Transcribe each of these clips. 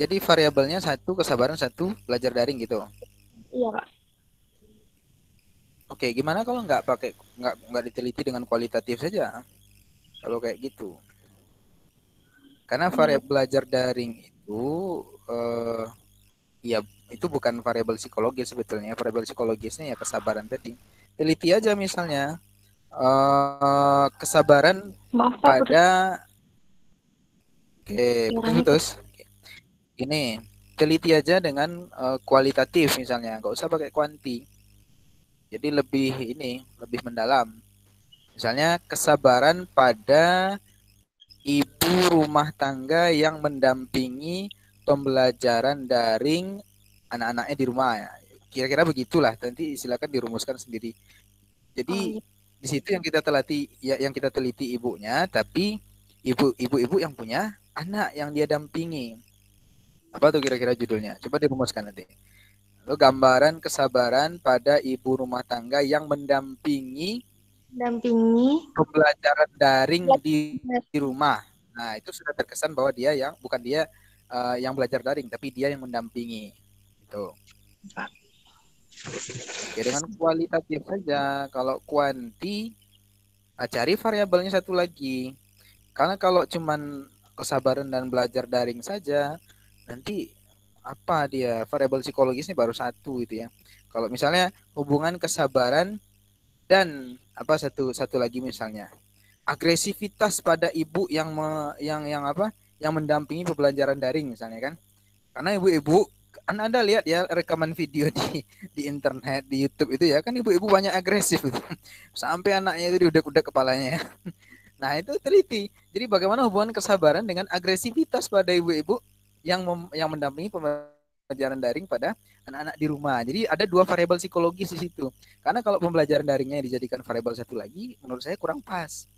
Jadi variabelnya satu kesabaran, satu belajar daring gitu. Iya, Kak. Oke, gimana kalau nggak diteliti dengan kualitatif saja? Kalau kayak gitu, karena variabel belajar daring itu eh, ya itu bukan variabel psikologis sebetulnya. Variabel psikologisnya ya kesabaran tadi. Teliti aja misalnya kesabaran Maaf, Kak, putus pada suaranya putus-putus. putus. Ini teliti aja dengan kualitatif misalnya, nggak usah pakai kuanti. Jadi lebih mendalam. Misalnya kesabaran pada ibu rumah tangga yang mendampingi pembelajaran daring anak-anaknya di rumah ya. Kira-kira begitulah. Nanti silakan dirumuskan sendiri. Oh Jadi iya. di situ yang kita teliti ibunya, tapi ibu-ibu yang punya anak yang dia dampingi. Apa tuh kira-kira judulnya? Coba dirumuskan nanti. Lalu gambaran kesabaran pada ibu rumah tangga yang mendampingi Dampingi. pembelajaran daring di rumah. Nah, itu sudah terkesan bahwa dia yang bukan dia yang belajar daring, tapi dia yang mendampingi. Itu. Oke, dengan kualitatif saja. Kalau kuanti, cari variabelnya satu lagi. Karena kalau cuman kesabaran dan belajar daring saja, nanti apa dia variabel psikologisnya baru satu itu ya. Kalau misalnya hubungan kesabaran dan apa satu lagi misalnya agresivitas pada ibu yang apa yang mendampingi pembelajaran daring misalnya kan, karena ibu-ibu kan anda lihat ya rekaman video di internet di YouTube itu ya kan ibu-ibu banyak agresif itu. Sampai anaknya itu diudak-udak kepalanya ya. Nah itu teliti, jadi bagaimana hubungan kesabaran dengan agresivitas pada ibu-ibu yang mendampingi pembelajaran daring pada anak-anak di rumah. Jadi ada dua variabel psikologis di situ, karena kalau pembelajaran daringnya dijadikan variabel satu lagi menurut saya kurang pas.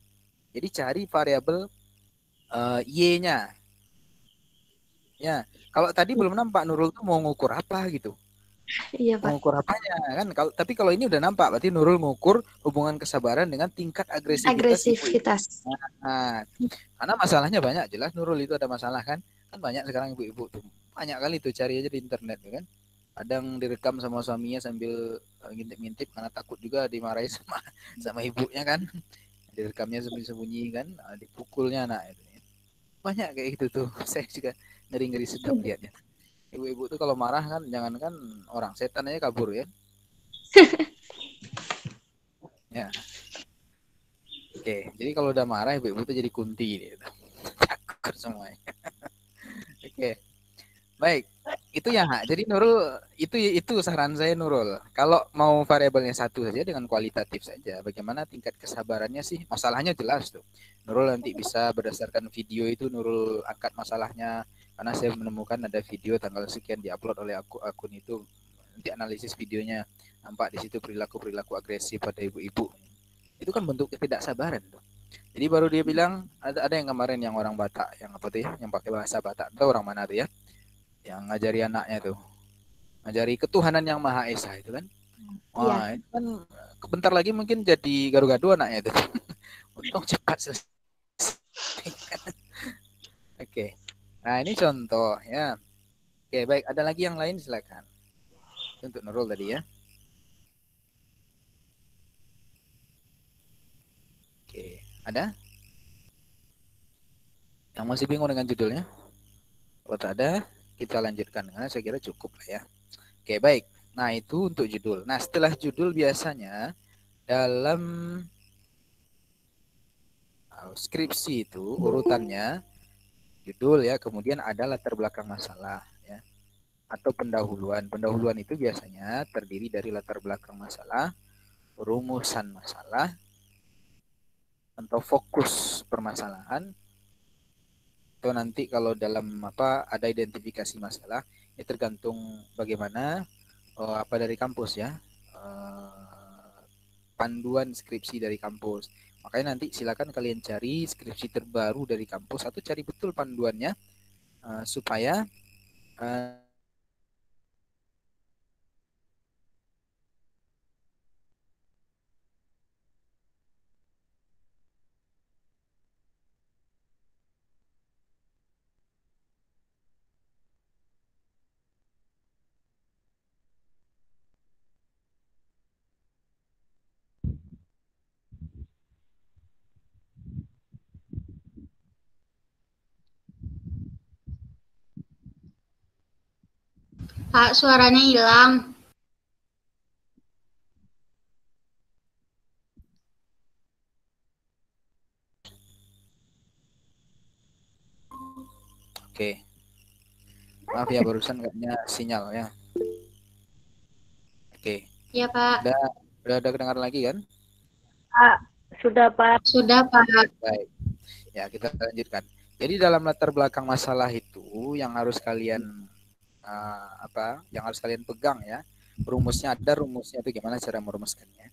Jadi cari variabel Y-nya. Ya, kalau tadi belum nampak Nurul tuh mau ngukur apa gitu. Iya, Pak. Mengukur apanya kan? Kalau ini udah nampak, berarti Nurul mengukur hubungan kesabaran dengan tingkat agresivitas ibu-ibu. Agresivitas. Nah, karena masalahnya banyak, jelas Nurul itu ada masalah kan? Kan banyak sekarang ibu-ibu tuh. Banyak kali tuh cari aja di internet tuh kan. Kadang direkam sama suaminya sambil ngintip-ngintip karena takut juga dimarahi sama sama ibunya kan. Direkamnya sembunyi-sembunyi kan, dipukulnya anak itu. Banyak kayak gitu tuh. Saya juga ngeri-ngeri sedap lihatnya. Ibu-ibu tuh kalau marah kan jangankan orang setan aja kabur ya. Ya, oke. Jadi kalau udah marah ibu-ibu tuh jadi kunti gitu. Takut semuanya. Oke. Baik. Itu ya, Hak. Jadi Nurul itu saran saya Nurul. Kalau mau variabelnya satu saja dengan kualitatif saja. Bagaimana tingkat kesabarannya sih? Masalahnya jelas tuh. Nurul nanti bisa berdasarkan video itu Nurul angkat masalahnya karena saya menemukan ada video tanggal sekian diupload oleh akun itu. Nanti analisis videonya nampak di situ perilaku-perilaku agresif pada ibu-ibu. Itu kan bentuk ketidaksabaran tuh. Jadi baru dia bilang ada yang kemarin yang orang Batak yang apa tuh ya, yang pakai bahasa Batak. Tahu orang mana tuh ya? Yang ngajari anaknya tuh, ngajari ketuhanan yang Maha Esa itu kan. Iya. Wah, itu kan bentar lagi mungkin jadi garu-garu anaknya itu. Untung cepat selesai. Oke. Nah, ini contoh ya. Oke, baik. Ada lagi yang lain silakan. Untuk Nurul tadi ya. Oke. Ada yang masih bingung dengan judulnya? Kalau tak ada, kita lanjutkan karena saya kira cukup lah ya. Oke, baik. Nah, itu untuk judul. Nah, setelah judul biasanya dalam skripsi itu urutannya judul ya, kemudian ada latar belakang masalah ya, atau pendahuluan. Pendahuluan itu biasanya terdiri dari latar belakang masalah, rumusan masalah, atau fokus permasalahan, atau nanti kalau dalam apa ada identifikasi masalah, ini tergantung bagaimana apa dari kampus ya, panduan skripsi dari kampus. Makanya nanti silakan kalian cari skripsi terbaru dari kampus atau cari betul panduannya supaya uh, Kak, suaranya hilang. Oke. Maaf ya barusan kayaknya sinyal ya. Oke. Iya, Pak. Udah ada kedengaran lagi kan? Pak, sudah Pak. Sudah, Pak. Baik. Ya, kita lanjutkan. Jadi dalam latar belakang masalah itu yang harus kalian yang harus kalian pegang ya. Rumusnya ada, rumusnya itu gimana cara merumuskannya.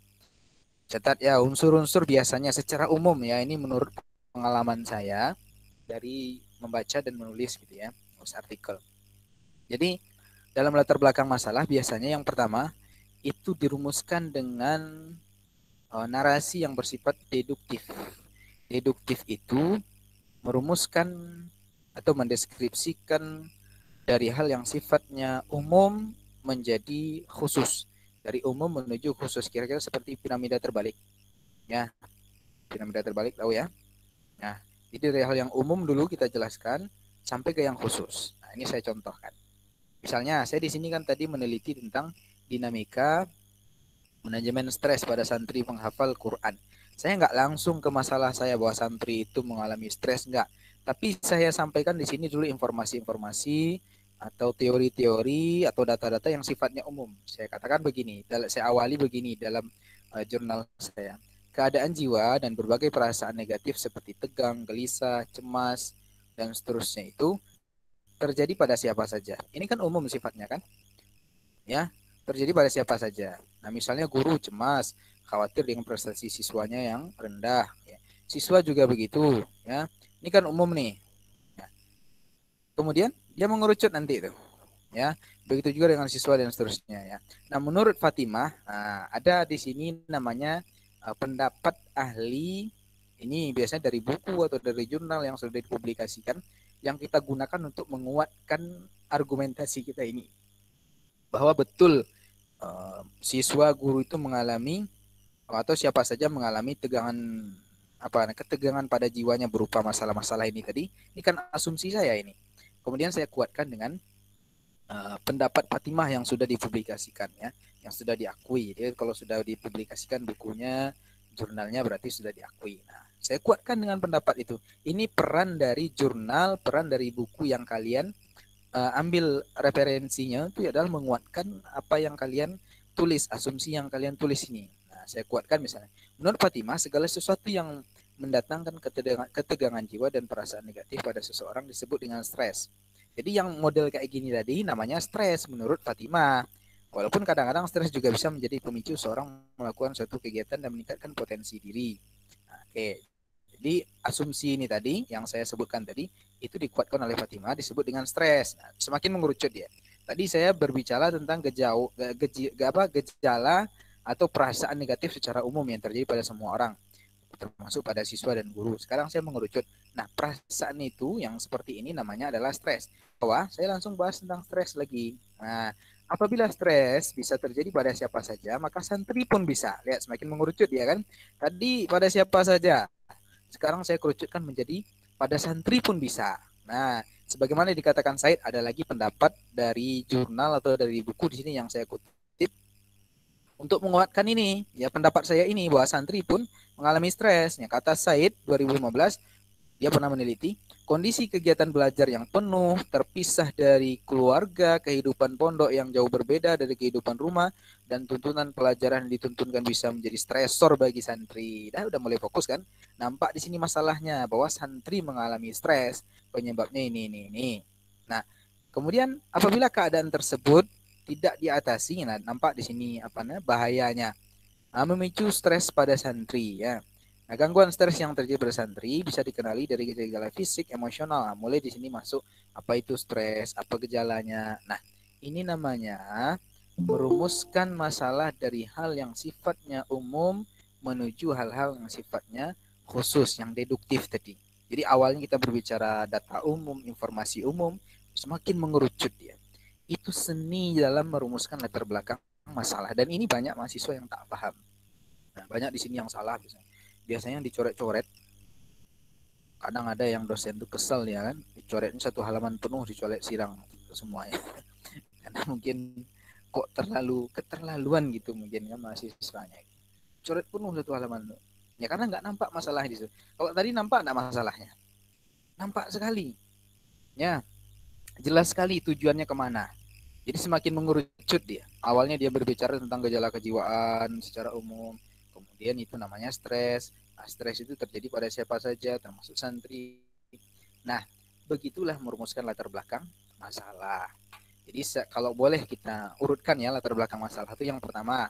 Catat ya, unsur-unsur biasanya secara umum ya, ini menurut pengalaman saya dari membaca dan menulis gitu ya, menulis artikel. Jadi dalam latar belakang masalah biasanya yang pertama itu dirumuskan dengan narasi yang bersifat deduktif. Deduktif itu merumuskan atau mendeskripsikan dari hal yang sifatnya umum menjadi khusus. Dari umum menuju khusus, kira-kira seperti piramida terbalik. Ya, piramida terbalik tahu ya. Nah, jadi dari hal yang umum dulu kita jelaskan sampai ke yang khusus. Nah, ini saya contohkan. Misalnya, saya di sini kan tadi meneliti tentang dinamika manajemen stres pada santri penghafal Quran. Saya nggak langsung ke masalah saya bahwa santri itu mengalami stres, nggak. Tapi saya sampaikan di sini dulu informasi-informasi atau teori-teori atau data-data yang sifatnya umum. Saya katakan begini, saya awali begini dalam jurnal saya. Keadaan jiwa dan berbagai perasaan negatif seperti tegang, gelisah, cemas, dan seterusnya itu terjadi pada siapa saja. Ini kan umum sifatnya kan? Ya, terjadi pada siapa saja. Nah, misalnya guru cemas, khawatir dengan prestasi siswanya yang rendah. Ya. Siswa juga begitu. Ya, ini kan umum nih. Ya. Kemudian dia mengerucut nanti itu. Ya, begitu juga dengan siswa dan seterusnya. Ya. Nah, menurut Fatimah, ada di sini namanya pendapat ahli. Ini biasanya dari buku atau dari jurnal yang sudah dipublikasikan, yang kita gunakan untuk menguatkan argumentasi kita ini bahwa betul siswa guru itu mengalami atau siapa saja mengalami tegangan ketegangan pada jiwanya berupa masalah-masalah ini tadi. Ini kan asumsi saya ini. Kemudian saya kuatkan dengan pendapat Fatimah yang sudah dipublikasikan ya, yang sudah diakui. Jadi kalau sudah dipublikasikan bukunya, jurnalnya berarti sudah diakui. Nah, saya kuatkan dengan pendapat itu. Ini peran dari jurnal, peran dari buku yang kalian ambil referensinya itu adalah menguatkan apa yang kalian tulis, asumsi yang kalian tulis ini. Nah, saya kuatkan misalnya, menurut Fatimah segala sesuatu yang mendatangkan ketegangan jiwa dan perasaan negatif pada seseorang disebut dengan stres. Jadi yang model kayak gini tadi namanya stres menurut Fatimah. Walaupun kadang-kadang stres juga bisa menjadi pemicu seorang melakukan suatu kegiatan dan meningkatkan potensi diri. Nah, oke. Jadi asumsi ini tadi yang saya sebutkan tadi itu dikuatkan oleh Fatimah disebut dengan stres. Nah, semakin mengerucut dia. Tadi saya berbicara tentang gejala atau perasaan negatif secara umum yang terjadi pada semua orang, termasuk pada siswa dan guru. Sekarang saya mengerucut. Nah, perasaan itu yang seperti ini namanya adalah stres. Bahwa saya langsung bahas tentang stres lagi. Nah, apabila stres bisa terjadi pada siapa saja, maka santri pun bisa. Lihat, semakin mengerucut ya kan. Tadi pada siapa saja. Sekarang saya kerucutkan menjadi pada santri pun bisa. Nah, sebagaimana dikatakan Said, ada lagi pendapat dari jurnal atau dari buku di sini yang saya kutip untuk menguatkan ini. Ya, pendapat saya ini bahwa santri pun mengalami stres. Ya, kata Said 2015, dia pernah meneliti kondisi kegiatan belajar yang penuh, terpisah dari keluarga, kehidupan pondok yang jauh berbeda dari kehidupan rumah, dan tuntunan pelajaran yang dituntunkan bisa menjadi stresor bagi santri. Udah mulai fokus kan? Nampak di sini masalahnya bahwa santri mengalami stres, penyebabnya ini. Nah, kemudian apabila keadaan tersebut tidak diatasi, nah nampak di sini bahayanya. Memicu stres pada santri ya. Nah, gangguan stres yang terjadi pada santri bisa dikenali dari gejala fisik, emosional. Nah, mulai di sini masuk apa itu stres, apa gejalanya. Nah, ini namanya merumuskan masalah dari hal yang sifatnya umum menuju hal-hal yang sifatnya khusus, yang deduktif tadi. Jadi awalnya kita berbicara data umum, informasi umum, semakin mengerucut dia. Itu seni dalam merumuskan latar belakang masalah. Dan ini banyak mahasiswa yang tak paham. Nah, banyak di sini yang salah biasanya dicoret-coret. Kadang ada yang dosen tuh kesel ya kan, dicoretnya satu halaman penuh, dicoret sirang semuanya. mungkin kok keterlaluan gitu mungkin kan mahasiswanya. Coret penuh satu halaman tuh. Ya karena nggak nampak masalah di situ. Kalau tadi nampak nggak masalahnya? Nampak sekali. Ya, jelas sekali tujuannya kemana. Jadi semakin mengerucut dia. Awalnya dia berbicara tentang gejala kejiwaan secara umum. Kemudian itu namanya stres. Nah, stres itu terjadi pada siapa saja, termasuk santri. Nah, begitulah merumuskan latar belakang masalah. Jadi kalau boleh kita urutkan ya latar belakang masalah itu yang pertama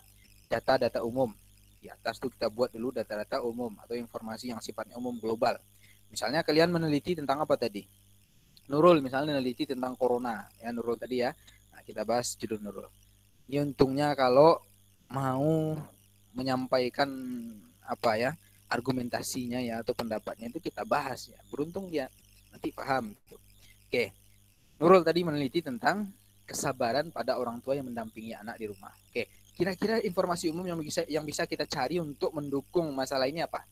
data-data umum. Di atas tuh kita buat dulu data-data umum atau informasi yang sifatnya umum global. Misalnya kalian meneliti tentang apa tadi? Nurul misalnya meneliti tentang corona. Ya Nurul tadi ya. Nah, kita bahas judul Nurul. Ini untungnya kalau mau menyampaikan apa ya argumentasinya ya atau pendapatnya itu kita bahas ya. Beruntung dia nanti paham. Oke, Nurul tadi meneliti tentang kesabaran pada orang tua yang mendampingi anak di rumah. Oke, kira-kira informasi umum yang bisa kita cari untuk mendukung masalah ini apa?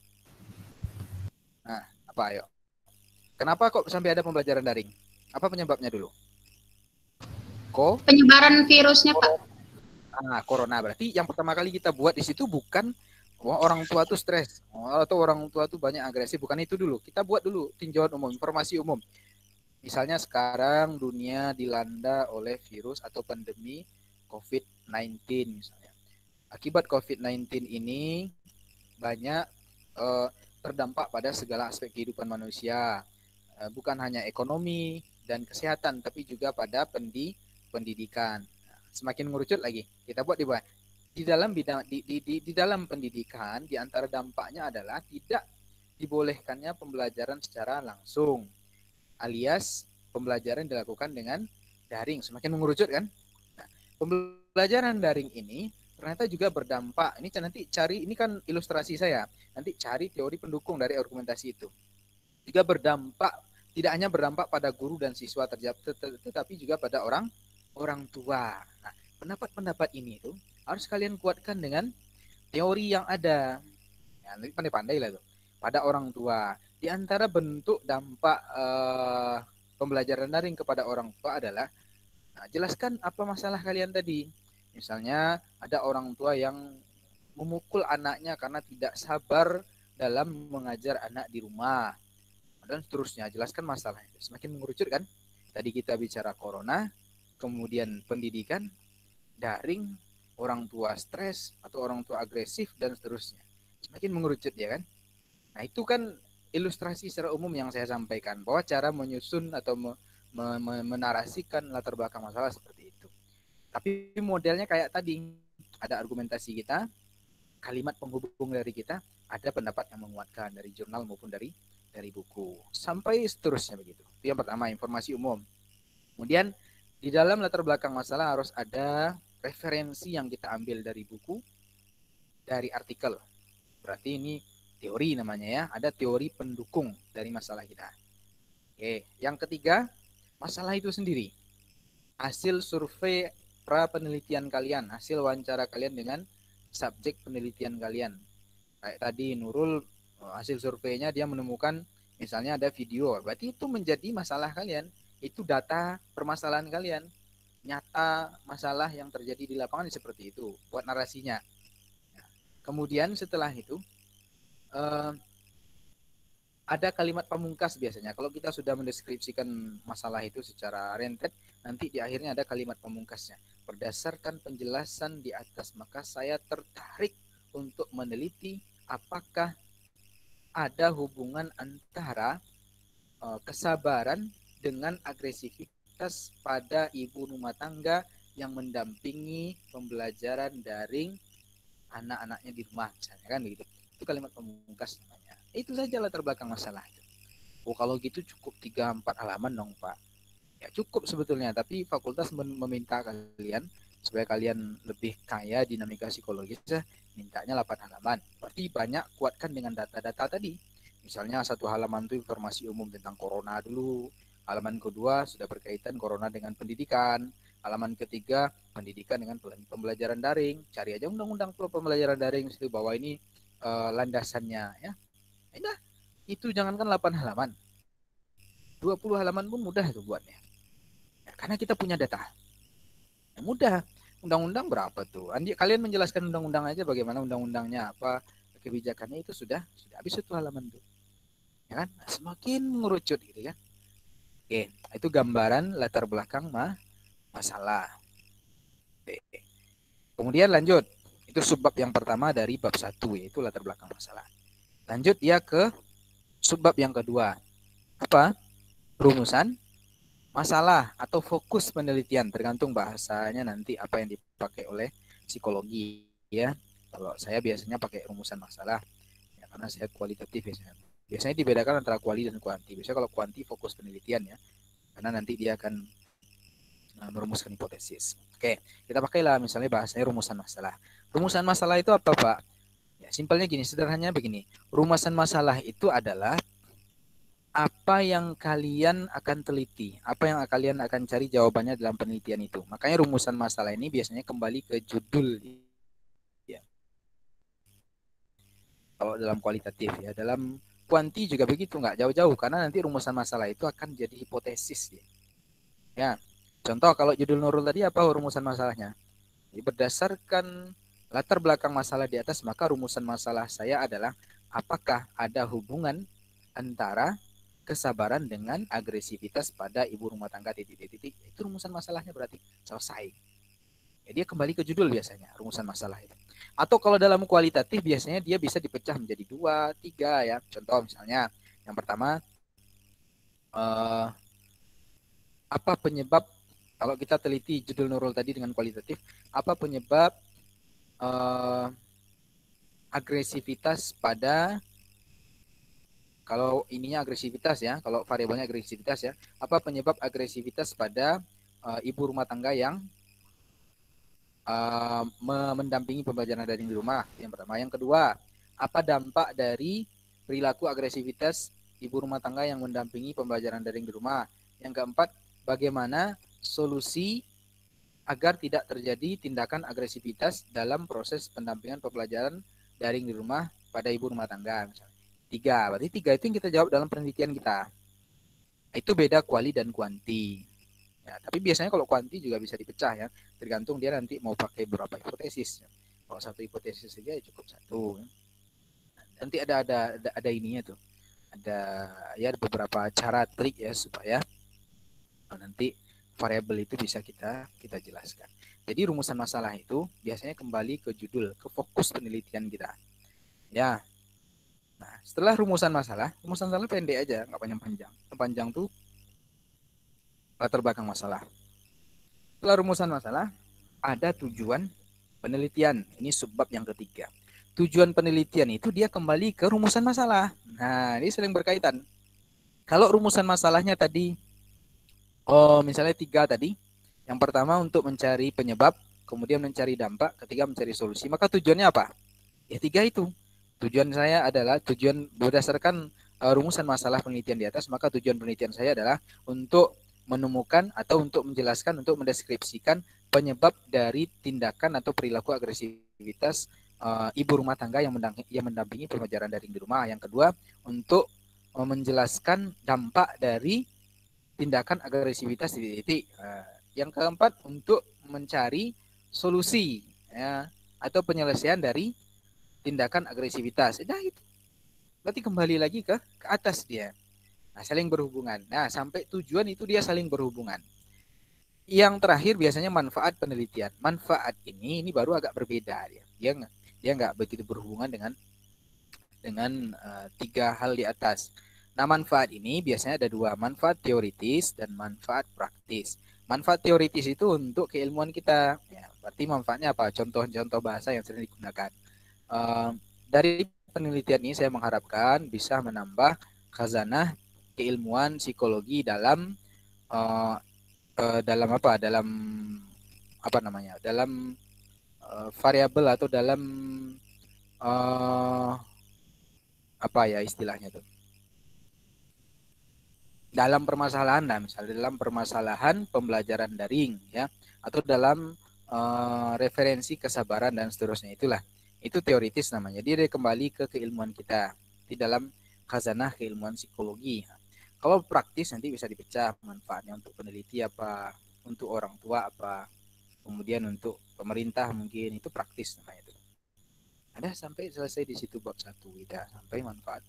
Nah, apa ayo? Kenapa kok sampai ada pembelajaran daring? Apa penyebabnya dulu? Penyebaran virusnya, Pak. Corona. Berarti yang pertama kali kita buat di situ bukan orang tua tuh stres atau orang tua tuh banyak agresif, bukan itu dulu. Kita buat dulu tinjauan umum, informasi umum. Misalnya sekarang dunia dilanda oleh virus atau pandemi COVID-19 misalnya. Akibat COVID-19 ini banyak terdampak pada segala aspek kehidupan manusia. Bukan hanya ekonomi dan kesehatan, tapi juga pada pendidikan. Semakin mengerucut lagi, kita buat di bawah. Di dalam bidang di dalam pendidikan, di antara dampaknya adalah tidak dibolehkannya pembelajaran secara langsung, alias pembelajaran dilakukan dengan daring. Semakin mengerucut kan? Nah, pembelajaran daring ini ternyata juga berdampak. Ini nanti cari, ini kan ilustrasi saya. Nanti cari teori pendukung dari argumentasi itu. Juga berdampak, tidak hanya berdampak pada guru dan siswa tetapi juga pada orang tua. Nah, pendapat-pendapat ini itu harus kalian kuatkan dengan teori yang ada. Ya, nanti pandai-pandai lah tuh. Pada orang tua. Di antara bentuk dampak pembelajaran daring kepada orang tua adalah jelaskan apa masalah kalian tadi. Misalnya ada orang tua yang memukul anaknya karena tidak sabar dalam mengajar anak di rumah dan seterusnya. Jelaskan masalah itu. Semakin mengerucut kan? Tadi kita bicara corona, kemudian pendidikan, daring, orang tua stres atau orang tua agresif dan seterusnya. Semakin mengerucut ya kan? Nah, itu kan ilustrasi secara umum yang saya sampaikan bahwa cara menyusun atau menarasikan latar belakang masalah seperti itu. Tapi modelnya kayak tadi, ada argumentasi kita, kalimat penghubung dari kita, ada pendapat yang menguatkan dari jurnal maupun dari buku, sampai seterusnya begitu. Itu yang pertama, informasi umum. Kemudian di dalam latar belakang masalah harus ada referensi yang kita ambil dari buku, dari artikel. Berarti ini teori namanya ya, ada teori pendukung dari masalah kita. Oke, yang ketiga, masalah itu sendiri. Hasil survei pra penelitian kalian, hasil wawancara kalian dengan subjek penelitian kalian. Kayak tadi Nurul, hasil surveinya dia menemukan misalnya ada video, berarti itu menjadi masalah kalian, itu data permasalahan kalian, nyata masalah yang terjadi di lapangan seperti itu, buat narasinya. Kemudian setelah itu ada kalimat pamungkas biasanya. Kalau kita sudah mendeskripsikan masalah itu secara rentet, nanti di akhirnya ada kalimat pamungkasnya. Berdasarkan penjelasan di atas, maka saya tertarik untuk meneliti apakah ada hubungan antara kesabaran dengan agresivitas pada ibu rumah tangga yang mendampingi pembelajaran daring anak-anaknya di rumah, misalnya kan gitu. Itu kalimat pamungkas namanya. Itu saja latar belakang masalah itu. Oh, kalau gitu cukup 3-4 halaman dong, Pak. Ya cukup sebetulnya, tapi fakultas meminta kalian supaya kalian lebih kaya dinamika psikologis, mintanya 8 halaman. Berarti banyak kuatkan dengan data-data tadi. Misalnya satu halaman itu informasi umum tentang corona dulu. Halaman kedua sudah berkaitan corona dengan pendidikan. Halaman ketiga pendidikan dengan pembelajaran daring. Cari aja undang-undang pembelajaran daring situ bahwa ini landasannya ya. Nah, itu jangankan 8 halaman. 20 halaman pun mudah itu buatnya. Ya, karena kita punya data. Mudah. Undang-undang berapa tuh? Andi, kalian menjelaskan undang-undang aja bagaimana undang-undangnya apa, kebijakannya itu sudah habis itu halaman tuh. Ya kan? Nah, semakin mengerucut gitu ya. Oke, itu gambaran latar belakang masalah. Oke. Kemudian lanjut. Itu subbab yang pertama dari bab 1 yaitu latar belakang masalah. Lanjut ya ke subbab yang kedua. Apa? Rumusan masalah atau fokus penelitian, tergantung bahasanya nanti apa yang dipakai oleh psikologi ya. Kalau saya biasanya pakai rumusan masalah ya, karena saya kualitatif biasanya. Biasanya dibedakan antara kuali dan kuanti. Biasanya kalau kuanti fokus penelitian ya, karena nanti dia akan merumuskan hipotesis. Oke, kita pakailah misalnya bahasanya rumusan masalah. Rumusan masalah itu apa, Pak? Ya, simpelnya gini, sederhananya begini. Rumusan masalah itu adalah apa yang kalian akan teliti, apa yang kalian akan cari jawabannya dalam penelitian itu. Makanya rumusan masalah ini biasanya kembali ke judul. Ya. Kalau dalam kualitatif ya, dalam kuanti juga begitu, nggak jauh-jauh karena nanti rumusan masalah itu akan jadi hipotesis. Ya, contoh kalau judul Nurul tadi apa rumusan masalahnya? Jadi berdasarkan latar belakang masalah di atas, maka rumusan masalah saya adalah apakah ada hubungan antara kesabaran dengan agresivitas pada ibu rumah tangga titik-titik. Itu rumusan masalahnya berarti selesai. Ya, dia kembali ke judul biasanya rumusan masalah itu. Atau kalau dalam kualitatif biasanya dia bisa dipecah menjadi 2, 3 ya. Contoh misalnya yang pertama apa penyebab kalau kita teliti judul Nurul tadi dengan kualitatif, apa penyebab agresivitas pada kalau ininya agresivitas ya, kalau variabelnya agresivitas ya, apa penyebab agresivitas pada ibu rumah tangga yang mendampingi pembelajaran daring di rumah? Yang pertama, yang kedua, apa dampak dari perilaku agresivitas ibu rumah tangga yang mendampingi pembelajaran daring di rumah? Yang keempat, bagaimana solusi agar tidak terjadi tindakan agresivitas dalam proses pendampingan pembelajaran daring di rumah pada ibu rumah tangga misalnya. 3, berarti 3 itu yang kita jawab dalam penelitian kita. Itu beda kuali dan kuanti. Ya, tapi biasanya kalau kuanti juga bisa dipecah ya, tergantung dia nanti mau pakai berapa hipotesis. Ya. Kalau satu hipotesis saja ya cukup satu. Nanti ada ininya tuh. Ada ya beberapa cara trik ya supaya nanti variabel itu bisa kita jelaskan. Jadi rumusan masalah itu biasanya kembali ke judul, ke fokus penelitian kita. Ya. Nah, setelah rumusan masalah pendek aja, nggak panjang-panjang. Yang panjang tuh latar belakang masalah. Setelah rumusan masalah, ada tujuan penelitian. Ini subbab yang ketiga. Tujuan penelitian itu dia kembali ke rumusan masalah. Nah, ini sering berkaitan. Kalau rumusan masalahnya tadi, misalnya 3 tadi, yang pertama untuk mencari penyebab, kemudian mencari dampak, ketiga mencari solusi. Maka tujuannya apa? Ya 3 itu. Tujuan saya adalah tujuan berdasarkan rumusan masalah penelitian di atas, maka tujuan penelitian saya adalah untuk menemukan atau untuk menjelaskan, untuk mendeskripsikan penyebab dari tindakan atau perilaku agresivitas ibu rumah tangga yang mendampingi pembelajaran daring di rumah. Yang kedua, untuk menjelaskan dampak dari tindakan agresivitas di titik. Yang keempat, untuk mencari solusi ya, atau penyelesaian dari tindakan agresivitas. Nah, itu berarti kembali lagi ke atas dia. Nah, saling berhubungan. Nah, sampai tujuan itu dia saling berhubungan. Yang terakhir biasanya manfaat penelitian. Manfaat ini baru agak berbeda dia. Dia nggak begitu berhubungan dengan 3 hal di atas. Nah, manfaat ini biasanya ada 2, manfaat teoritis dan manfaat praktis. Manfaat teoritis itu untuk keilmuan kita. Ya, berarti manfaatnya apa? Contoh-contoh bahasa yang sering digunakan. Dari penelitian ini saya mengharapkan bisa menambah khazanah keilmuan psikologi dalam apa namanya? Dalam variabel atau dalam apa ya istilahnya tuh? Dalam permasalahan, nah misalnya dalam permasalahan pembelajaran daring ya, atau dalam referensi kesabaran dan seterusnya, itulah itu teoritis namanya. Dia kembali ke keilmuan kita di dalam khazanah keilmuan psikologi. Kalau praktis nanti bisa dipecah manfaatnya untuk peneliti apa, untuk orang tua apa, kemudian untuk pemerintah mungkin itu praktis namanya itu. Ada sampai selesai di situ bab 1 kita sampai manfaat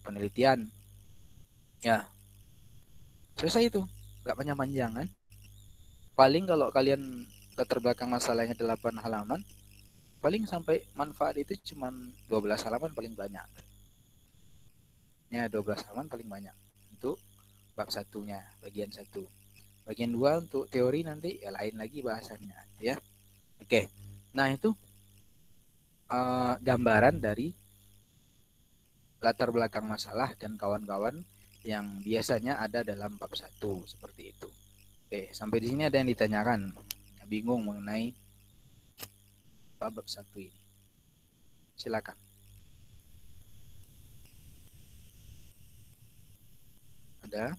penelitian. Ya, selesai itu. Enggak panjang-panjang kan? Paling kalau kalian latar belakang masalahnya 8 halaman, paling sampai manfaat itu cuma 12 halaman paling banyak. Ya, 12 halaman paling banyak untuk bab satunya, bagian 1. Bagian 2 untuk teori nanti ya lain lagi bahasannya ya. Oke. Nah, itu gambaran dari latar belakang masalah dan kawan-kawan yang biasanya ada dalam bab 1 seperti itu. Oke, sampai di sini ada yang ditanyakan, bingung mengenai bab 1 ini. Silakan. Ada?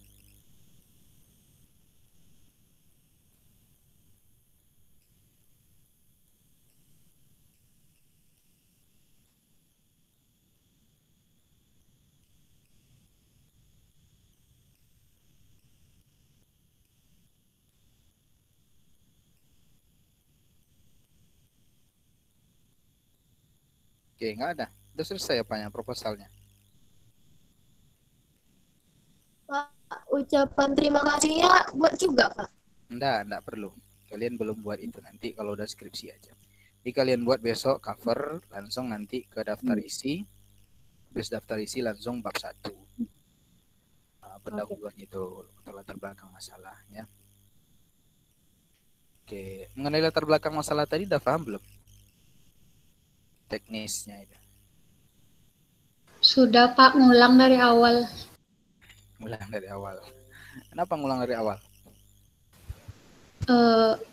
Oke, nggak ada. Udah selesai apanya proposalnya? Pak, ucapan terima kasihnya buat juga, Pak. Enggak perlu. Kalian belum buat itu, nanti kalau udah skripsi aja. Jadi kalian buat besok cover, langsung nanti ke daftar isi. Habis daftar isi langsung bab 1. Pendahuluan itu latar belakang masalah ya. Oke, mengenai latar belakang masalah tadi udah paham belum? Teknisnya itu. Sudah Pak, ngulang dari awal. Ngulang dari awal. Kenapa ngulang dari awal?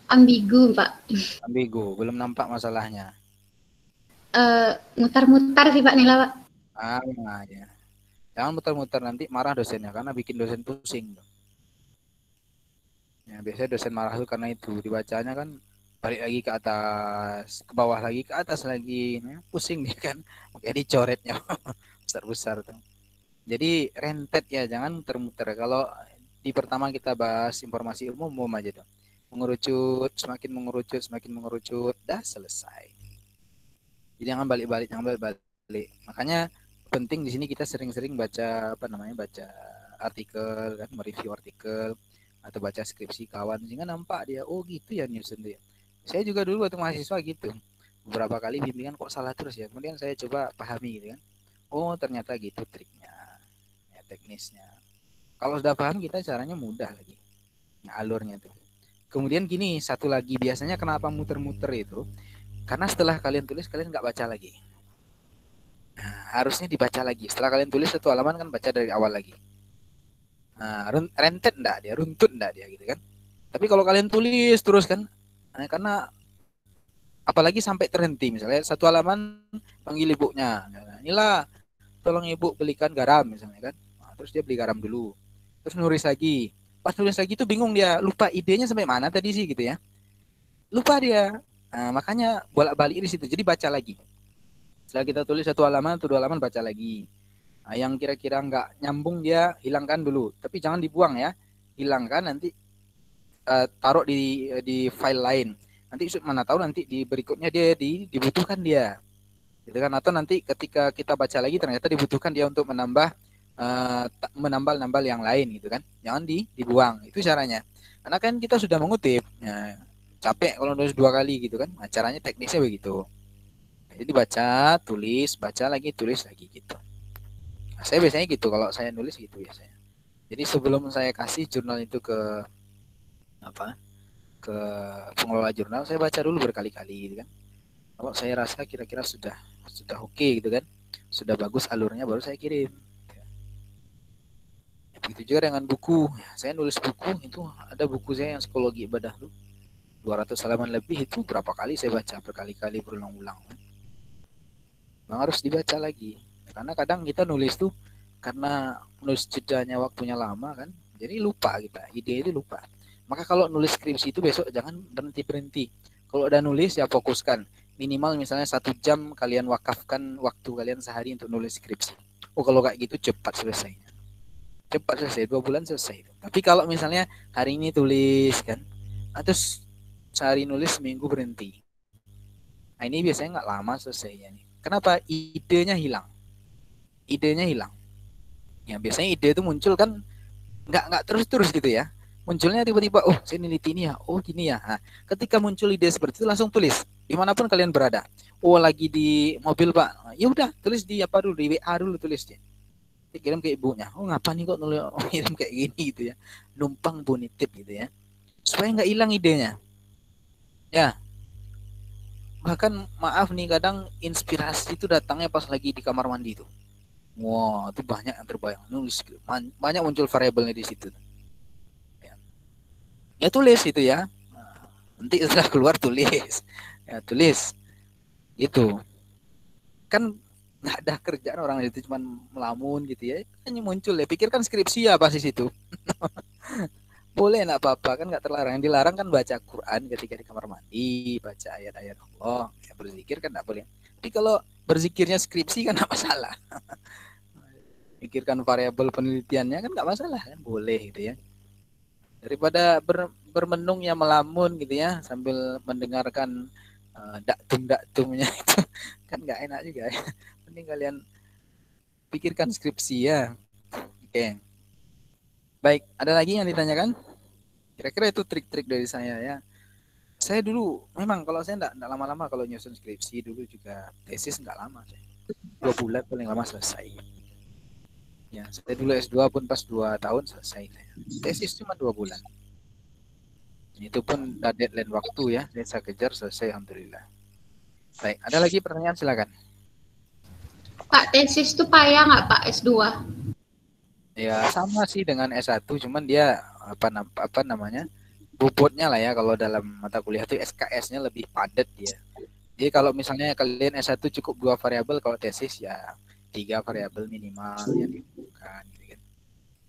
Ambigu Pak. Ambigu, belum nampak masalahnya. Mutar-mutar sih Pak Nila Pak. Ya. Jangan muter-muter, nanti marah dosennya karena bikin dosen pusing. Ya, biasanya dosen marah tuh karena itu dibacanya kan balik lagi ke atas, ke bawah lagi, ke atas lagi, ya, pusing dia kan, jadi coretnya besar-besar tuh. Jadi rentet ya, jangan muter-muter. Kalau di pertama kita bahas informasi umum aja tuh, mengerucut, semakin mengerucut, dah selesai. Jadi jangan balik-balik. Makanya penting di sini kita sering-sering baca baca artikel kan, mereview artikel atau baca skripsi kawan sehingga nampak dia, oh gitu ya nyusun dia. Saya juga dulu waktu mahasiswa gitu. Beberapa kali bimbingan kok salah terus ya. Kemudian saya coba pahami gitu kan. Oh, ternyata gitu triknya. Ya, teknisnya. Kalau sudah paham kita caranya mudah lagi. Nah, alurnya tuh. Kemudian gini, satu lagi biasanya kenapa muter-muter itu? Karena setelah kalian tulis kalian nggak baca lagi. Nah, harusnya dibaca lagi. Setelah kalian tulis satu halaman kan baca dari awal lagi. Nah, rentet enggak dia, runtut enggak dia gitu kan. Tapi kalau kalian tulis terus kan, karena apalagi sampai terhenti misalnya satu halaman panggil ibunya. Nah, inilah tolong ibu belikan garam misalnya kan. Nah, terus dia beli garam dulu. Terus nulis lagi. Pas nulis lagi tuh bingung dia, lupa idenya sampai mana tadi sih gitu ya. Lupa dia. Nah, makanya bolak-balik di situ. Jadi baca lagi. Setelah kita tulis satu halaman atau 2 halaman baca lagi. Nah, yang kira-kira nggak nyambung dia hilangkan dulu, tapi jangan dibuang ya, hilangkan nanti taruh di file lain. Nanti mana tahu nanti di berikutnya dia dibutuhkan dia, gitu kan? Atau nanti ketika kita baca lagi ternyata dibutuhkan dia untuk menambal yang lain gitu kan? Jangan dibuang, itu caranya. Karena kan kita sudah mengutip, ya, capek kalau nulis 2 kali gitu kan? Nah, caranya teknisnya begitu. Jadi baca, tulis, baca lagi, tulis lagi gitu. Nah, saya biasanya gitu kalau saya nulis gitu biasanya. Jadi sebelum saya kasih jurnal itu ke pengelola jurnal, saya baca dulu berkali-kali gitu kan. Kalau saya rasa kira-kira sudah oke gitu kan, sudah bagus alurnya baru saya kirim. Begitu juga dengan buku. Saya nulis buku itu ada buku saya yang psikologi ibadah tuh 200 halaman lebih, itu berapa kali saya baca, berkali-kali berulang-ulang. Memang harus dibaca lagi. Karena kadang kita nulis tuh karena nulis jedanya waktunya lama kan, jadi lupa kita, ide itu lupa. Maka kalau nulis skripsi itu besok jangan berhenti. Kalau udah nulis ya fokuskan. Minimal misalnya 1 jam kalian wakafkan waktu kalian sehari untuk nulis skripsi. Oh kalau kayak gitu cepat selesai. 2 bulan selesai. Tapi kalau misalnya hari ini tulis kan, terus sehari nulis, seminggu berhenti. Nah, ini biasanya nggak lama selesainya nih. Kenapa? Idenya hilang. Ya biasanya ide itu muncul kan nggak terus gitu ya. Munculnya tiba-tiba, oh saya neliti ini ya, oh gini ya. Nah, ketika muncul ide seperti itu langsung tulis dimanapun kalian berada. Oh lagi di mobil pak, ya udah tulis di apa dulu, di WA dulu tulis dia. Kirim ke ibunya. Oh ngapa nih kok nulis kirim kayak gini gitu ya. Numpang bu nitip gitu ya. Supaya nggak hilang idenya. Ya. Bahkan maaf nih kadang inspirasi itu datangnya pas lagi di kamar mandi itu. Wah, itu banyak yang terbayang. Nulis banyak muncul variabelnya di situ. Ya tulis itu ya. Nanti setelah keluar tulis. Ya tulis. Itu. Kan nggak ada kerjaan orang itu cuma melamun gitu ya. Hanya muncul ya. Pikirkan skripsi ya pasti situ. Boleh nggak apa-apa kan nggak terlarang. Yang dilarang kan baca Quran ketika di kamar mandi, baca ayat-ayat Allah. Ya, berzikir kan nggak boleh. Tapi kalau berzikirnya skripsi kan nggak masalah. Pikirkan variabel penelitiannya kan nggak masalah kan, boleh gitu ya. Daripada bermenung yang melamun gitu ya sambil mendengarkan daktum-daktumnya itu kan nggak enak juga ya. Mending kalian pikirkan skripsi ya. Oke. Baik, ada lagi yang ditanyakan? Kira-kira itu trik-trik dari saya ya. Saya dulu memang kalau saya enggak lama-lama kalau nyusun skripsi dulu juga tesis enggak lama saya. 2 bulan paling lama selesai. Ya, saya dulu S2 pun pas 2 tahun selesai saya. Tesis cuma 2 bulan. Itu pun deadline waktu ya, saya kejar selesai alhamdulillah. Baik, ada lagi pertanyaan silakan. Pak, tesis itu payah nggak Pak S2? Ya sama sih dengan S1, cuman dia apa namanya bobotnya lah ya. Kalau dalam mata kuliah itu SKS-nya lebih padat dia. Jadi kalau misalnya kalian S1 cukup 2 variabel, kalau tesis ya 3 variabel minimal yang dibutuhkan. Gitu kan.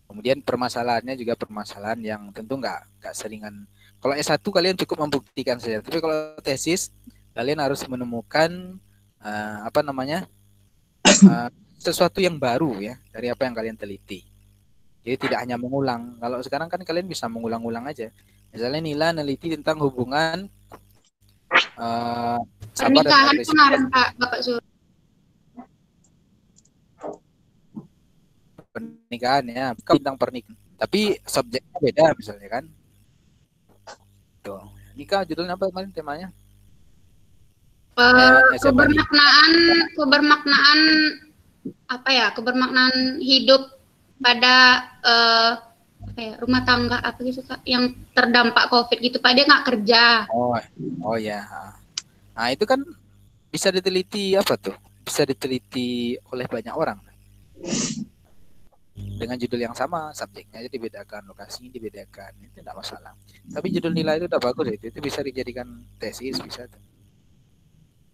Kemudian permasalahannya juga permasalahan yang tentu nggak seringan. Kalau S1 kalian cukup membuktikan saja, tapi kalau tesis kalian harus menemukan apa namanya sesuatu yang baru ya dari apa yang kalian teliti. Jadi tidak hanya mengulang. Kalau sekarang kan kalian bisa mengulang-ulang aja. Misalnya Nila neliti tentang hubungan pernikahan kemarin Pak Bapak Sur. Pernikahan ya, tentang pernikahan. Tapi subjeknya beda misalnya kan. Tuh. Nikah judulnya apa kemarin temanya? Kebermaknaan apa ya? Kebermaknaan hidup pada rumah tangga apa gitu Kak, yang terdampak COVID gitu Pak, dia nggak kerja. Oh ya. Nah itu kan bisa diteliti apa tuh? Bisa diteliti oleh banyak orang dengan judul yang sama, subjeknya aja dibedakan, lokasinya dibedakan, itu tidak masalah. Tapi judul nilai itu udah bagus itu bisa dijadikan tesis bisa tuh.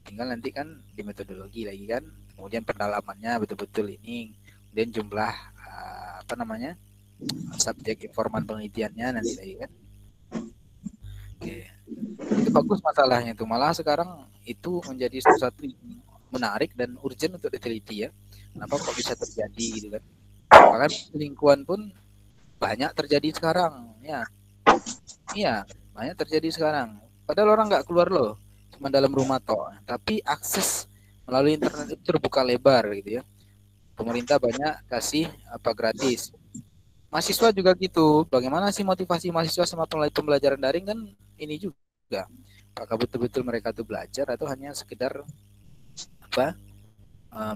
Tinggal nanti kan di metodologi lagi kan, kemudian pendalamannya betul-betul ini, kemudian jumlah apa namanya subjek informan penelitiannya nanti lagi kan. Oke. Itu bagus masalahnya tuh, malah sekarang itu menjadi sesuatu yang menarik dan urgent untuk diteliti ya. Kenapa kok bisa terjadi gitu kan? Bahkan selingkuhan pun banyak terjadi sekarang ya. Iya, banyak terjadi sekarang. Padahal orang nggak keluar loh, cuma dalam rumah toh. Tapi akses melalui internet itu terbuka lebar gitu ya. Pemerintah banyak kasih apa gratis. Mahasiswa juga gitu. Bagaimana sih motivasi mahasiswa sama pembelajaran daring kan ini juga. Apakah betul-betul mereka tuh belajar atau hanya sekedar apa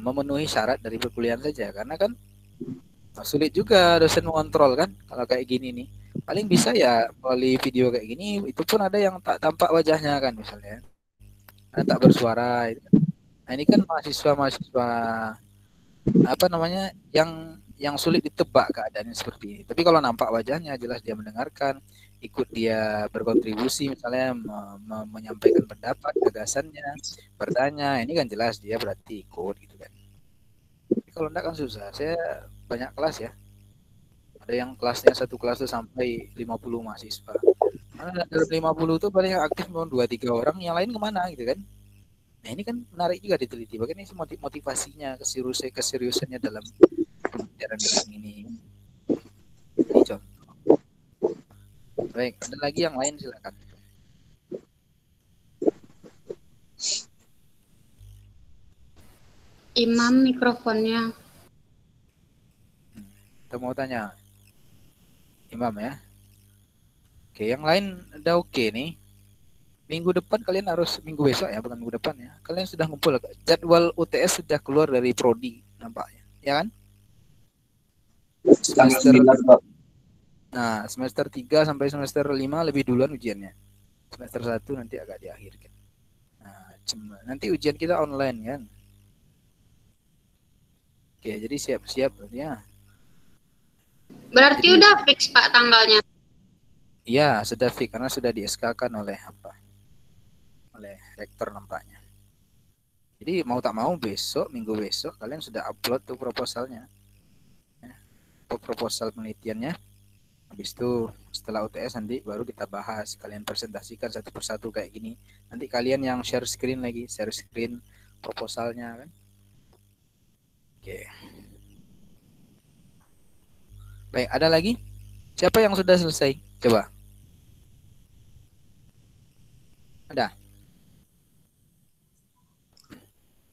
memenuhi syarat dari perkuliahan saja? Karena kan sulit juga dosen mengontrol kan kalau kayak gini nih. Paling bisa ya melalui video kayak gini, itu pun ada yang tak tampak wajahnya kan misalnya. Ada tak bersuara. Nah ini kan mahasiswa apa namanya yang sulit ditebak keadaannya seperti ini. Tapi kalau nampak wajahnya jelas dia mendengarkan, ikut dia berkontribusi misalnya menyampaikan pendapat, gagasannya, bertanya, ini kan jelas dia berarti ikut gitu kan. Tapi kalau enggak kan susah. Saya banyak kelas ya. Ada yang kelasnya satu kelas itu sampai 50 mahasiswa. Nah, dalam 50 itu paling yang aktif cuma 2-3 orang, yang lain kemana gitu kan. Nah ini kan menarik juga diteliti. Bagaimana sih motivasinya, keseriusannya dalam pembelajaran ini. Ini contoh. Baik, ada lagi yang lain silakan. Imam mikrofonnya. Kita mau tanya Imam ya. Oke, yang lain udah oke nih. Minggu depan kalian harus, minggu besok ya, bukan minggu depan ya. Kalian sudah ngumpul. Jadwal UTS sudah keluar dari Prodi nampaknya, ya kan? Semester Nah, semester 3 sampai semester 5 lebih duluan ujiannya. Semester 1 nanti agak di akhir kan. Nah, nanti ujian kita online kan. Oke, jadi siap-siap ya. Berarti Jadi, udah fix Pak tanggalnya. iya, sudah fix karena sudah di SK-kan oleh apa? Oleh rektor nampaknya. Jadi mau tak mau besok, minggu besok kalian sudah upload tuh proposalnya. Ya, proposal penelitiannya. Habis itu setelah UTS nanti baru kita bahas, kalian presentasikan satu persatu kayak gini. Nanti kalian yang share screen lagi, share screen proposalnya kan. Oke. Baik, ada lagi? Siapa yang sudah selesai? Coba. Ada?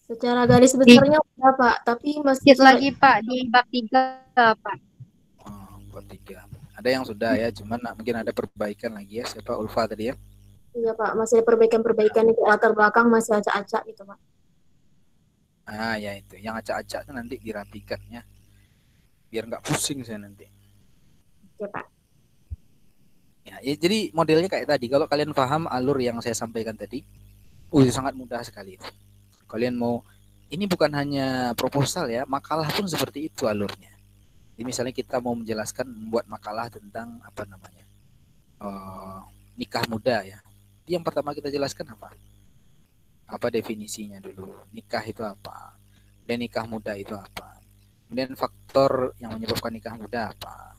Secara garis besarnya udah Pak, tapi masih Sedikit lagi Pak di bab 3 Pak. Oh, bab 3. Ada yang sudah ya, cuman mungkin ada perbaikan lagi ya. Siapa Ulfa tadi ya? Iya Pak, masih ada perbaikan-perbaikan di latar belakang masih acak-acak gitu Pak. Ah ya itu, yang acak-acak itu nanti dirapikan ya. Biar nggak pusing saya nanti. Oke Pak. Ya, jadi modelnya kayak tadi. Kalau kalian paham alur yang saya sampaikan tadi, sangat mudah sekali. Kalian mau, ini bukan hanya proposal ya, makalah pun seperti itu alurnya. Jadi misalnya kita mau menjelaskan, membuat makalah tentang apa namanya, nikah muda ya. Yang pertama kita jelaskan apa? Apa definisinya dulu? Nikah itu apa? Dan nikah muda itu apa? Kemudian faktor yang menyebabkan nikah muda apa?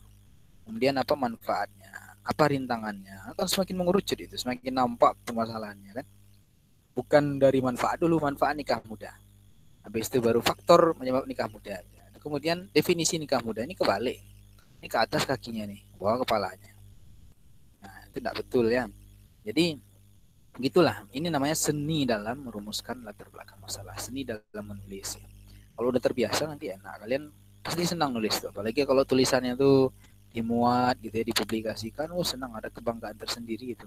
Kemudian apa manfaatnya? Apa rintangannya? Akan semakin mengerucut itu, semakin nampak permasalahannya kan. Bukan dari manfaat dulu, manfaat nikah muda. Habis itu baru faktor menyebabkan nikah muda. Kemudian definisi nikah muda ini kebalik. Ini ke atas kakinya nih, bawah kepalanya. Nah, itu tidak betul ya. Jadi begitulah. Ini namanya seni dalam merumuskan latar belakang masalah. Seni dalam menulis. Ya. Kalau udah terbiasa nanti enak. Kalian pasti senang nulis tuh. Apalagi kalau tulisannya tuh dimuat gitu ya, dipublikasikan. Senang, ada kebanggaan tersendiri gitu.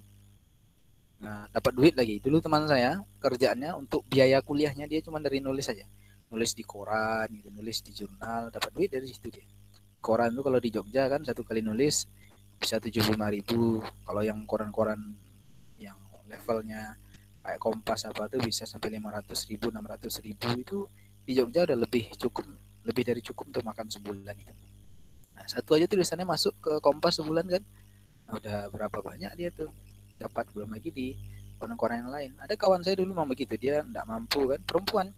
Nah, dapat duit lagi. Dulu teman saya kerjaannya untuk biaya kuliahnya dia cuma dari nulis saja. Nulis di koran, gitu, nulis di jurnal, dapat duit dari situ dia. Koran tuh kalau di Jogja kan satu kali nulis bisa 75.000. Kalau yang koran-koran yang levelnya kayak Kompas apa tuh bisa sampai 500.000, 600.000 itu di Jogja udah lebih dari cukup untuk makan sebulan itu. Nah, satu aja tulisannya masuk ke Kompas sebulan kan. Nah, udah berapa banyak dia tuh dapat, belum lagi di koran-koran yang lain. Ada kawan saya dulu memang begitu, dia tidak mampu kan, perempuan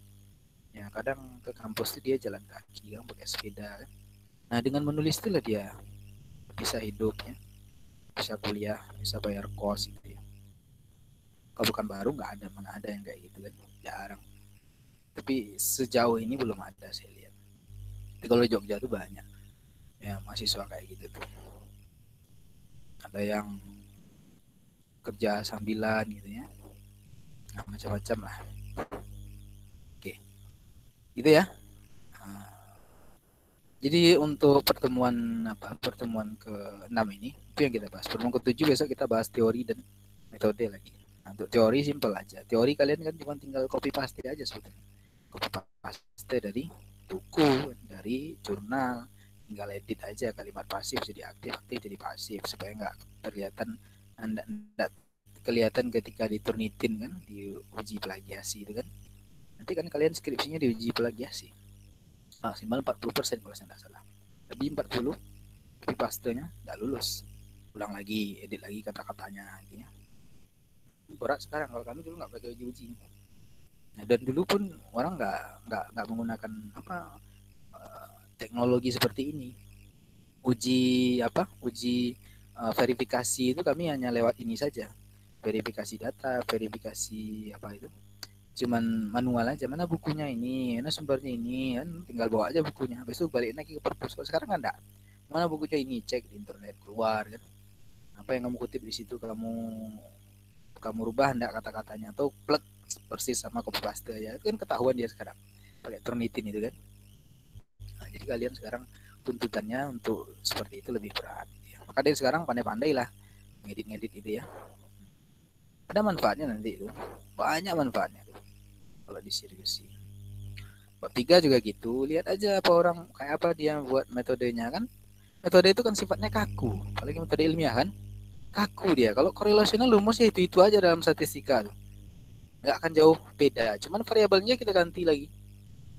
ya, kadang ke kampus tuh dia jalan kaki kan, pakai sepeda kan. Nah dengan menulis itulah dia bisa hidup ya, bisa kuliah, bisa bayar kos gitu ya. Kalau bukan baru nggak ada, mana ada yang kayak gitu kan, jarang. Tapi sejauh ini belum ada saya lihat. Tapi kalau Jogja tuh banyak ya mahasiswa kayak gitu tuh. Ada yang kerja sambilan gitu ya, nah, macam-macam lah. Oke, gitu ya. Jadi untuk pertemuan ke-6 ini itu yang kita bahas. Pertemuan ke-7 besok kita bahas teori dan metode lagi. Nah, untuk teori simpel aja. Teori kalian kan cuma tinggal copy paste aja sebetulnya. Copy paste dari buku, dari jurnal, tinggal edit aja kalimat pasif jadi aktif, aktif jadi pasif supaya nggak kelihatan ketika diturnitin kan, di uji plagiasi itu kan. Nanti kan kalian skripsinya diuji plagiasi. Maksimal 40% kalau saya tidak salah. Lebih 40 tapi pastenya tidak lulus. Ulang lagi, edit lagi kata-katanya gitu ya. Berat sekarang, kalau kami dulu nggak pakai uji. Nah, dan dulu pun orang nggak menggunakan teknologi seperti ini. Uji verifikasi itu kami hanya lewat ini saja. Verifikasi data, verifikasi apa itu? Cuman manual aja, mana bukunya ini, mana sumbernya ini, kan tinggal bawa aja bukunya, habis itu balik lagi ke perpus. Kalau sekarang kan enggak, mana bukunya ini, cek di internet, keluar kan, apa yang kamu kutip di situ kamu rubah enggak kata-katanya atau plug persis sama copy paste ya, itu kan ketahuan dia sekarang. pakai Turnitin itu kan. Nah, jadi kalian sekarang tuntutannya untuk seperti itu lebih berat. Ya. Maka dari sekarang pandai-pandai lah ngedit-ngedit itu ya. Ada manfaatnya nanti itu, banyak manfaatnya tuh, kalau diseriusi. Bab 3 juga gitu, lihat aja apa orang kayak apa dia buat metodenya kan. Metode itu kan sifatnya kaku, apalagi metode ilmiah kan, kaku dia. Kalau korelasional rumus ya itu aja dalam statistika tuh, nggak akan jauh beda. Cuman variabelnya kita ganti lagi,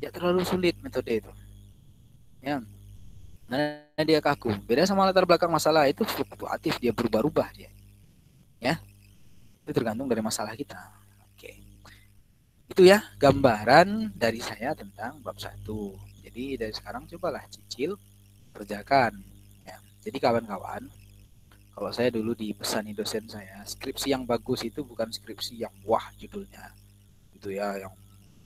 ya terlalu sulit metode itu. Ya, nah dia kaku. Beda sama latar belakang masalah itu fluktuatif, dia berubah-ubah dia. Ya. Itu tergantung dari masalah kita. Oke. Itu ya gambaran dari saya tentang bab 1. Jadi dari sekarang cobalah cicil, kerjakan. Ya. Jadi kawan-kawan, kalau saya dulu dipesani dosen saya, skripsi yang bagus itu bukan skripsi yang wah judulnya. Itu ya, yang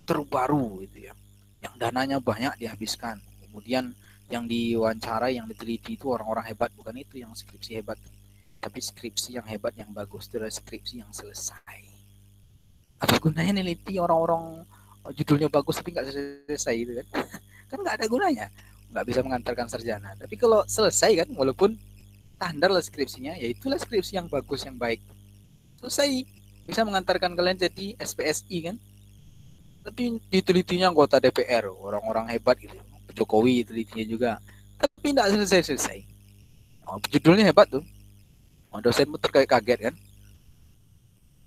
terbaru gitu ya. Yang dananya banyak dihabiskan. Kemudian yang diwawancara, yang diteliti itu orang-orang hebat, bukan itu yang skripsi hebat. Tapi skripsi yang hebat, yang bagus itu adalah skripsi yang selesai. Apa gunanya neliti orang-orang judulnya bagus tapi nggak selesai gitu kan? Kan nggak ada gunanya, nggak bisa mengantarkan sarjana. Tapi kalau selesai kan, walaupun standar lah skripsinya, ya itulah skripsi yang bagus, yang baik. Selesai, bisa mengantarkan kalian jadi SPSI kan? Tapi ditelitinya anggota DPR, orang-orang hebat gitu. Jokowi telitinya juga, tapi nggak selesai-selesai. Oh, judulnya hebat tuh. Dosen pun terkaget kan,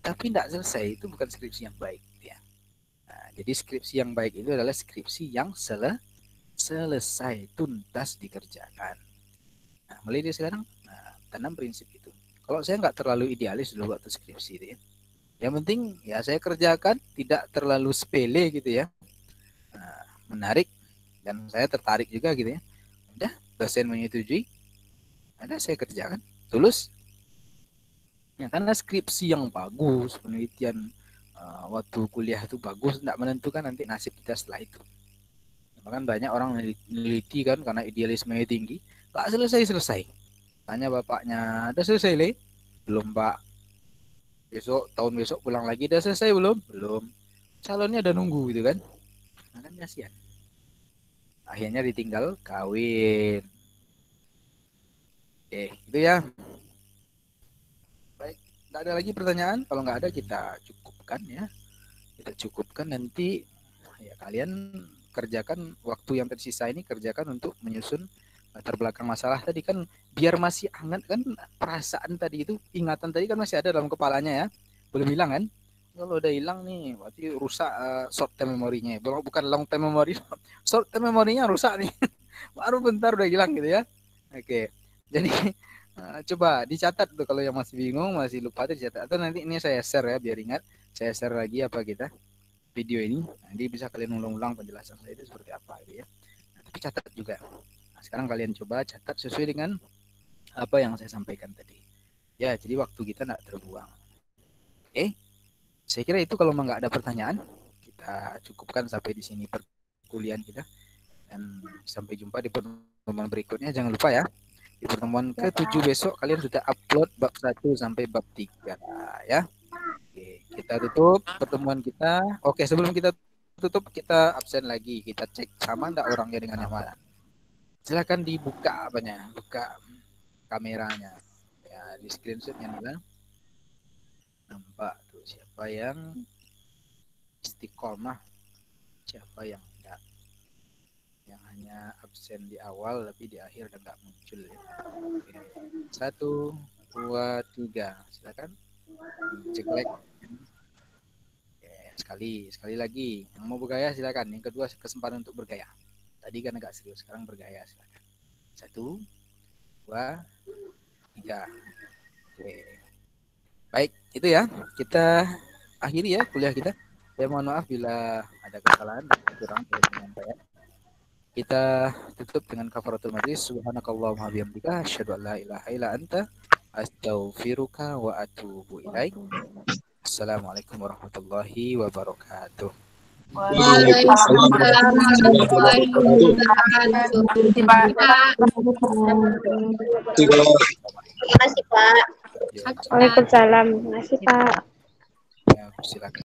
tapi tidak selesai. Itu bukan skripsi yang baik ya. Nah, jadi skripsi yang baik itu adalah skripsi yang selesai, tuntas dikerjakan. Nah, mulai dari sekarang tanam prinsip itu. Kalau saya nggak terlalu idealis dulu waktu skripsi itu ya, yang penting ya saya kerjakan, tidak terlalu sepele gitu ya. Nah, menarik dan saya tertarik juga gitu ya. Udah, dosen menyetujui, ada saya kerjakan, tulus. Ya, karena skripsi yang bagus, penelitian waktu kuliah itu bagus, tidak menentukan nanti nasib kita setelah itu. Bahkan banyak orang meneliti kan karena idealismenya tinggi, nggak selesai-selesai. Tanya bapaknya, udah selesai le? Belum pak. Tahun besok pulang lagi, udah selesai belum? Belum. Calonnya udah nunggu gitu kan. Nah, kan kasihan. Akhirnya ditinggal kawin. Oke, itu ya. Nggak ada lagi pertanyaan? Kalau nggak ada kita cukupkan ya. Kita cukupkan, nanti ya kalian kerjakan waktu yang tersisa ini, kerjakan untuk menyusun latar belakang masalah tadi kan, biar masih hangat kan perasaan tadi itu, ingatan tadi kan masih ada dalam kepalanya ya, belum hilang kan. Kalau udah hilang nih berarti rusak short term memorinya, bukan long term memory, short term memorinya rusak nih. Baru bentar udah hilang gitu ya. Oke, jadi coba dicatat tuh kalau yang masih bingung, masih lupa tuh dicatat, atau nanti ini saya share ya biar ingat. Saya share lagi apa kita video ini, nanti bisa kalian ulang-ulang penjelasan saya itu seperti apa gitu ya. Nah, tapi catat juga. Nah, sekarang kalian coba catat sesuai dengan apa yang saya sampaikan tadi. Ya, jadi waktu kita tidak terbuang. Oke, saya kira itu. Kalau nggak ada pertanyaan, kita cukupkan sampai di sini perkuliahan kita. Dan sampai jumpa di pertemuan berikutnya. Jangan lupa ya, di pertemuan ke-7 besok kalian sudah upload bab 1 sampai bab 3 ya. Oke, kita tutup pertemuan kita. Oke, sebelum kita tutup, kita absen lagi. Kita cek sama enggak orangnya dengan yang mana. Silakan dibuka apanya, buka kameranya. Ya, di screenshotnya nih lah. Nampak tuh siapa yang istiqomah, siapa yang enggak. Yang hanya absen di awal tapi di akhir udah nggak muncul ya. Oke. 1, 2, 3, silakan cek like. Sekali lagi yang mau bergaya silakan. Yang kedua kesempatan untuk bergaya. Tadi kan agak serius, sekarang bergaya silakan. 1, 2, 3. Oke. Baik, itu ya, kita akhiri ya kuliah kita. Saya mohon maaf bila ada kesalahan dan kurang dari penyampaian. Kita tutup dengan kafaratul majlis. Subhanakallahumma bihamdika asyhadu an la ilaha illa anta astaghfiruka wa atubu ilaik. Assalamualaikum warahmatullahi wabarakatuh. Waalaikumsalam warahmatullahi wabarakatuh. Terima kasih Pak. Waalaikumsalam. Terima kasih Pak. Ya, silakan.